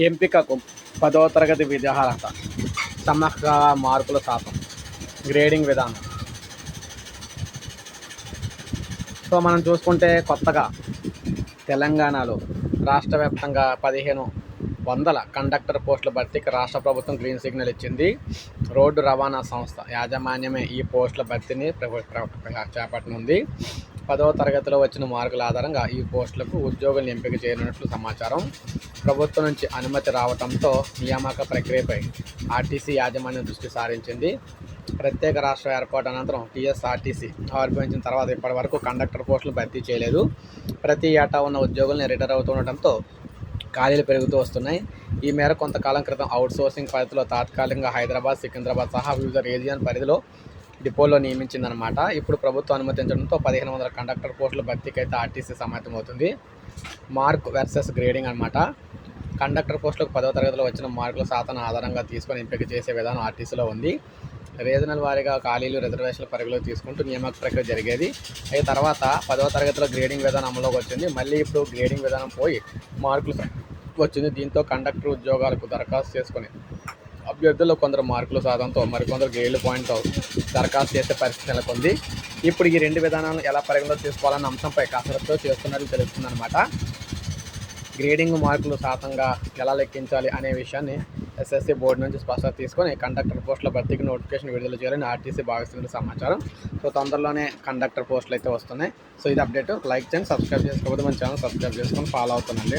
ఎంపికకు 10వ తరగతి విద్యార్హత, సమగ్ర మార్కుల శాతం, గ్రేడింగ్ విధానం. సో మనం చూసుకుంటే కొత్తగా తెలంగాణలో రాష్ట్ర వ్యాప్తంగా 1500 కండక్టర్ పోస్టుల భర్తీకి రాష్ట్ర ప్రభుత్వం గ్రీన్ సిగ్నల్ ఇచ్చింది. రోడ్డు రవాణా సంస్థ యాజమాన్యమే ఈ పోస్టుల భర్తీని చేపట్టనుంది. 10వ తరగతిలో వచ్చిన మార్కుల ఆధారంగా ఈ పోస్టులకు ఉద్యోగులను ఎంపిక చేయనున్నట్లు సమాచారం. ప్రభుత్వం నుంచి అనుమతి రావడంతో నియామక ప్రక్రియపై ఆర్టీసీ యాజమాన్యం దృష్టి సారించింది. ప్రత్యేక రాష్ట్ర ఏర్పాటు అనంతరం టీఎస్ఆర్టీసీ ఆవిర్భవించిన తర్వాత ఇప్పటి వరకు కండక్టర్ పోస్టులు భర్తీ చేయలేదు. ప్రతి ఏటా ఉన్న ఉద్యోగులను రిటైర్ అవుతుండటంతో ఖాళీలు పెరుగుతూ వస్తున్నాయి. ఈ మేర కొంతకాలం క్రితం అవుట్సోర్సింగ్ పద్ధతిలో తాత్కాలికంగా హైదరాబాద్, సికింద్రాబాద్ సహా వివిధ రీజియన్ పరిధిలో డిపోలో నియమించిందనమాట. ఇప్పుడు ప్రభుత్వం అనుమతించడంతో 1500 కండక్టర్ పోస్టుల భర్తీకి అయితే ఆర్టీసీ సమ్మతమవుతుంది. మార్క్ వర్సెస్ గ్రేడింగ్ అనమాట. కండక్టర్ పోస్టులకు 10వ తరగతిలో వచ్చిన మార్కుల శాతం ఆధారంగా తీసుకొని ఎంపిక చేసే విధానం ఆర్టీసీలో ఉంది. రీజనల్ వారీగా ఖాళీలు, రిజర్వేషన్ల పరిగణలోకి తీసుకుంటూ నియామక ప్రక్రియ జరిగేది. అయితే తర్వాత 10వ తరగతిలో గ్రేడింగ్ విధానం అమలులోకి వచ్చింది. మళ్ళీ ఇప్పుడు గ్రేడింగ్ విధానం పోయి మార్కులు వచ్చింది. దీంతో కండక్టర్ ఉద్యోగాలకు దరఖాస్తు చేసుకుని అభ్యర్థుల్లో కొందరు మార్కుల శాతంతో, మరికొందరు గ్రేడ్ల పాయింట్తో దరఖాస్తు చేసే పరిస్థితి నెలకొంది. ఇప్పుడు ఈ రెండు విధానాలను ఎలా పరిగణలోకి తీసుకోవాలన్న అంశంపై కసరత్తు చేస్తున్నట్లు తెలుస్తుందన్నమాట. గ్రేడింగ్ మార్కులు శాతంగా ఎలా లెక్కించాలి అనే విషయాన్ని ఎస్ఎస్సీ బోర్డు నుంచి స్పష్టత తీసుకొని కండక్టర్ పోస్టుల భర్తీకి నోటిఫికేషన్ విడుదల చేయాలని ఆర్టీసీ భావిస్తున్న సమాచారం. సో తొందరలోనే కండక్టర్ పోస్టులు అయితే వస్తున్నాయి. సో ఇది అప్డేట్. లైక్ చేయండి, సబ్స్క్రైబ్ చేసుకోకపోతే మన ఛానల్ సబ్స్క్రైబ్ చేసుకొని ఫాలో అవుతుందండి.